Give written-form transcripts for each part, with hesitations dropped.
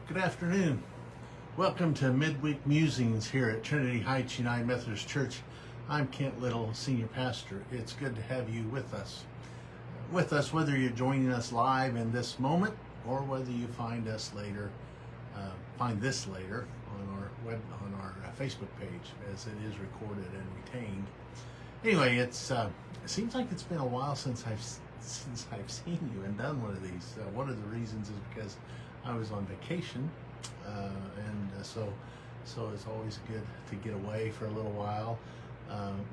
Good afternoon. Welcome to Midweek Musings here at Trinity Heights United Methodist Church. I'm Kent Little, Senior Pastor. It's good to have you with us. Whether you're joining us live in this moment or whether you find this later on our Facebook page, as it is recorded and retained. Anyway, it seems like it's been a while since I've seen you and done one of these. One of the reasons is because I was on vacation, so it's always good to get away for a little while.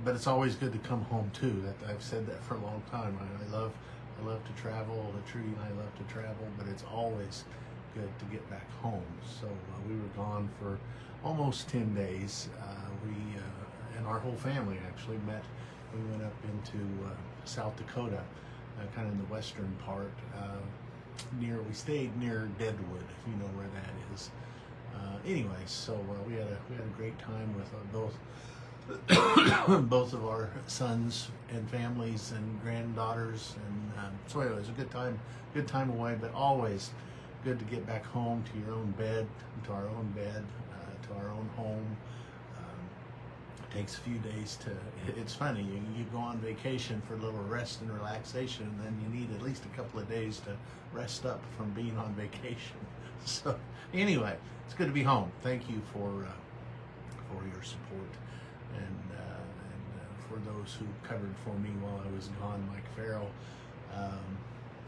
But it's always good to come home too. That I've said that for a long time. I love to travel. Trudy and I love to travel, but it's always good to get back home. So we were gone for almost 10 days. We and our whole family actually met. We went up into South Dakota, kind of in the western part. We stayed near Deadwood, if you know where that is. Anyway, so we had a great time with both of our sons and families and granddaughters, and so anyway, it was a good time away. But always good to get back home to your own bed, to our own bed, to our own home. It takes a few days to. It's funny, you go on vacation for a little rest and relaxation, and then you need at least a couple of days to rest up from being on vacation. So anyway, it's good to be home. Thank you for your support and for those who covered for me while I was gone. Mike Farrell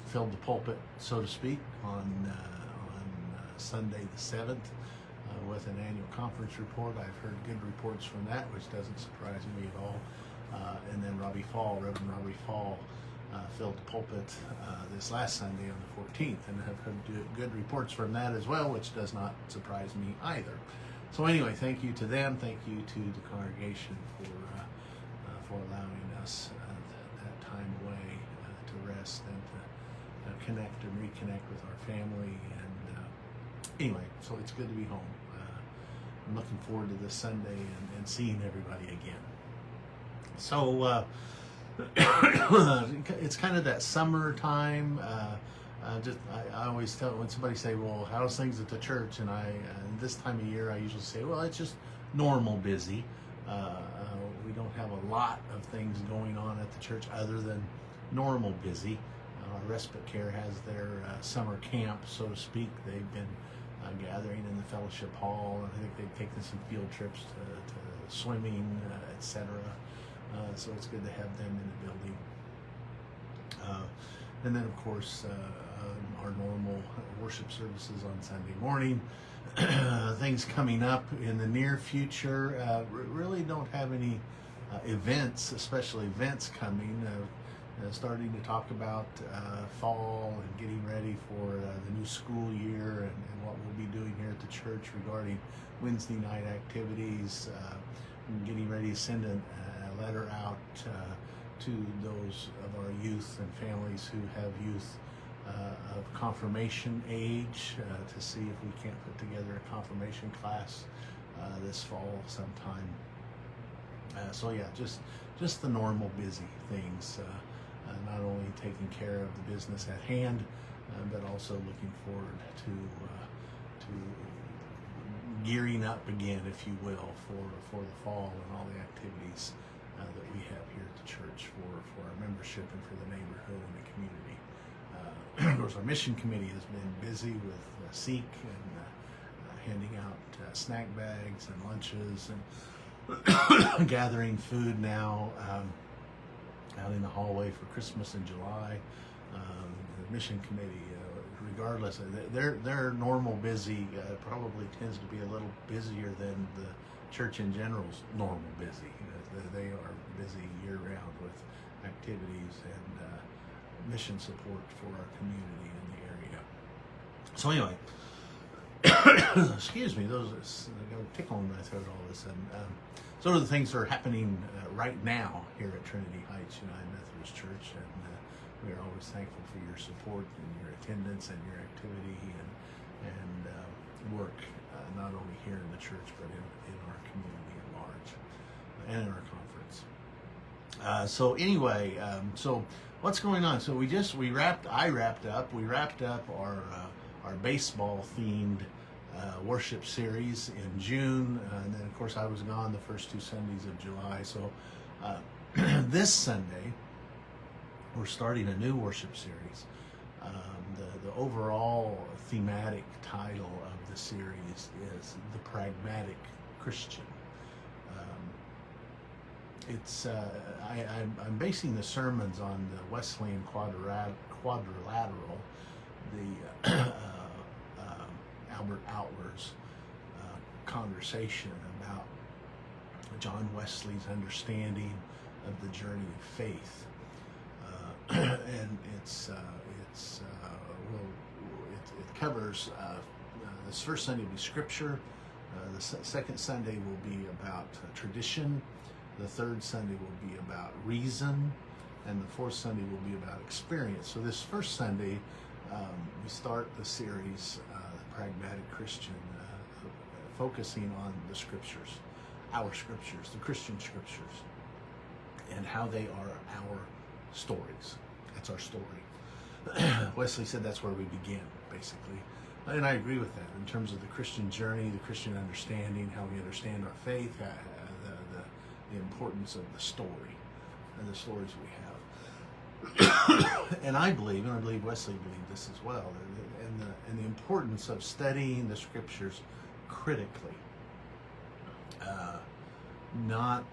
filled the pulpit, so to speak, on Sunday the 7th. With an annual conference report. I've heard good reports from that, which doesn't surprise me at all. And then Reverend Robbie Fall, filled the pulpit this last Sunday on the 14th, and have heard good reports from that as well, which does not surprise me either. So anyway, thank you to them. Thank you to the congregation for allowing us that time away to rest and to connect and reconnect with our family. And anyway, so it's good to be home. I'm looking forward to this Sunday and seeing everybody again. So it's kind of that summer time. I always tell when somebody say, "Well, how's things at the church?" And this time of year, I usually say, "Well, it's just normal busy. We don't have a lot of things going on at the church other than normal busy." Our respite care has their summer camp, so to speak. They've been gathering in the fellowship hall, and I think they've taken some field trips to swimming, etc. So it's good to have them in the building. And then, of course, our normal worship services on Sunday morning. Things coming up in the near future. Really don't have any events, especially events coming. Starting to talk about fall and getting ready for the new school year and what we'll be doing here at the church regarding Wednesday night activities. Getting ready to send a letter out to those of our youth and families who have youth of confirmation age to see if we can't put together a confirmation class this fall sometime. So yeah, just the normal busy things. Not only taking care of the business at hand, but also looking forward to gearing up again, if you will, for the fall and all the activities that we have here at the church for our membership and for the neighborhood and the community. Of course, our mission committee has been busy with Seek and handing out snack bags and lunches and gathering food now. Out in the hallway for Christmas in July. The mission committee, regardless, their normal busy probably tends to be a little busier than the church in general's normal busy. They are busy year-round with activities and mission support for our community in the area. So anyway, excuse me, those I got a tickle in my throat all of a sudden. Sort of the things that are happening right now here at Trinity Heights United Methodist Church, and we are always thankful for your support and your attendance and your activity and work, not only here in the church but in our community at large and in our conference. So anyway, so what's going on? So I wrapped up our baseball themed worship series in June, and then of course I was gone the first 2 Sundays of July. So this Sunday we're starting a new worship series. The overall thematic title of the series is The Pragmatic Christian. I'm basing the sermons on the Wesleyan quadrilateral, the Albert Outler's conversation about John Wesley's understanding of the journey of faith, and it covers this first Sunday will be Scripture, the second Sunday will be about tradition, the third Sunday will be about reason, and the fourth Sunday will be about experience. So this first Sunday, we start the series, The Pragmatic Christian, focusing on the Scriptures, our Scriptures, the Christian Scriptures, and how they are our stories. That's our story. Wesley said that's where we begin, basically. And I agree with that in terms of the Christian journey, the Christian understanding, how we understand our faith, the importance of the story and the stories we have. And I believe Wesley believed this as well, and the importance of studying the Scriptures critically, not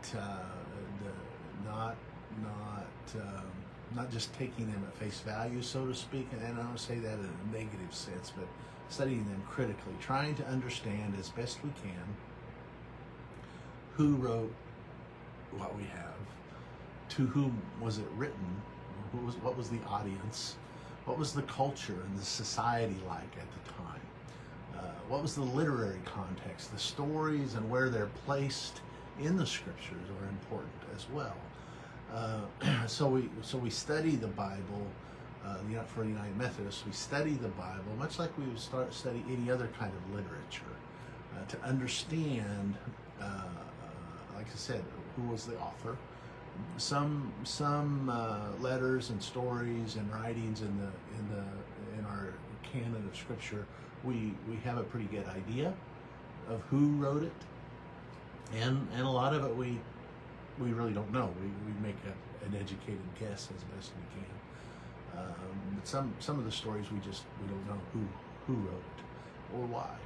just taking them at face value, so to speak, and I don't say that in a negative sense, but studying them critically, trying to understand as best we can who wrote what we have, to whom was it written, what was the audience, what was the culture and the society like at the time, what was the literary context, the stories and where they're placed in the Scriptures are important as well. So we study the Bible. For United Methodists, we study the Bible much like we would study any other kind of literature, to understand, like I said, who was the author. Some letters and stories and writings in our canon of Scripture, we have a pretty good idea of who wrote it, and a lot of it we really don't know. We make an educated guess as best we can. But some of the stories we don't know who wrote it or why.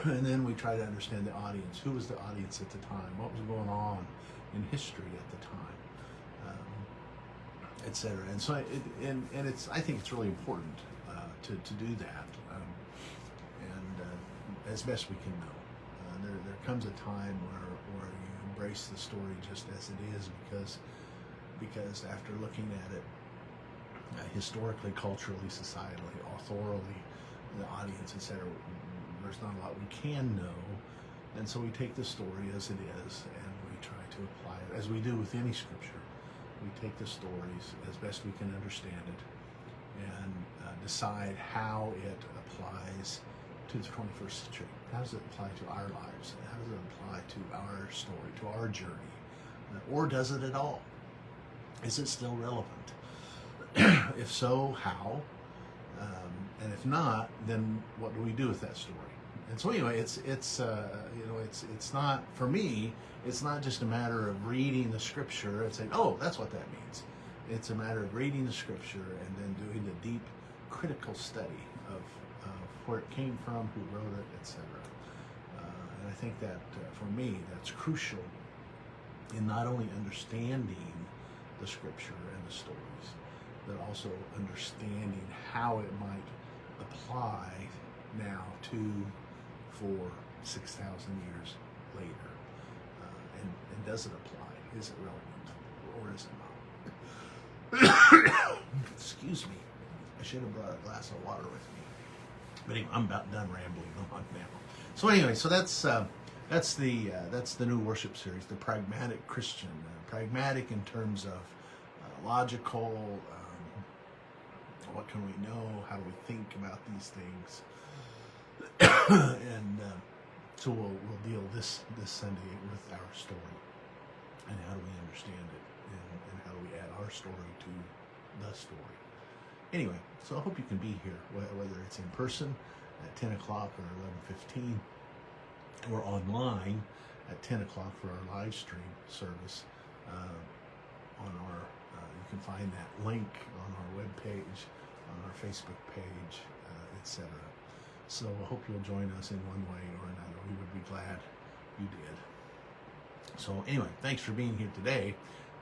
And then we try to understand the audience. Who was the audience at the time? What was going on in history at the time, etc. And so I think it's really important to do that, and as best we can know. There comes a time where you embrace the story just as it is, because after looking at it historically, culturally, societally, authorally, the audience, etc., there's not a lot we can know, and so we take the story as it is and we try to apply it, as we do with any Scripture. We take the stories as best we can understand it and decide how it applies to the 21st century. How does it apply to our lives? How does it apply to our story, to our journey? Or does it at all? Is it still relevant? If so, how? And if not, then what do we do with that story? And so anyway, it's not, for me, it's not just a matter of reading the Scripture and saying, oh, that's what that means. It's a matter of reading the Scripture and then doing the deep critical study of where it came from, who wrote it, etc. And I think that for me, that's crucial in not only understanding the Scripture and the stories, but also understanding how it might apply now to 6,000 years later. And does it apply? Is it relevant? Or is it not? Excuse me. I should have brought a glass of water with me. But anyway, I'm about done rambling on now. So anyway, so that's the new worship series, The Pragmatic Christian. Pragmatic in terms of logical. What can we know? How do we think about these things? And so we'll deal this Sunday with our story and how do we understand it, and how do we add our story to the story. Anyway, so I hope you can be here, whether it's in person at 10 o'clock or 11:15, or online at 10 o'clock for our live stream service. On our, you can find that link on our web page, on our Facebook page, etc. So I hope you'll join us in one way or another. We would be glad you did. So anyway, thanks for being here today.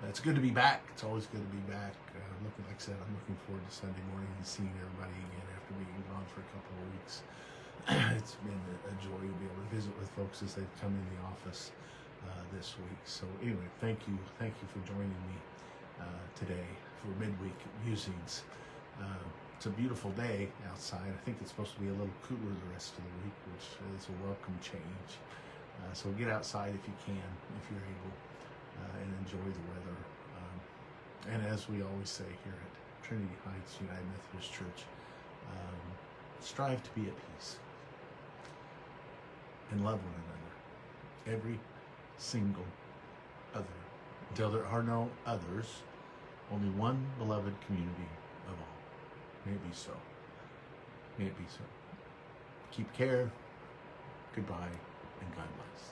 It's good to be back. It's always good to be back. Like I said, I'm looking forward to Sunday morning and seeing everybody again after being gone for a couple of weeks. It's been a joy to be able to visit with folks as they've come in the office this week. So anyway, thank you for joining me today for midweek musings. It's a beautiful day outside. I think it's supposed to be a little cooler the rest of the week, which is a welcome change. So get outside if you can, if you're able, and enjoy the weather. And as we always say here at Trinity Heights United Methodist Church, strive to be at peace and love one another, every single other, until there are no others, only one beloved community of all. May it be so. May it be so. Keep care. Goodbye, and God bless.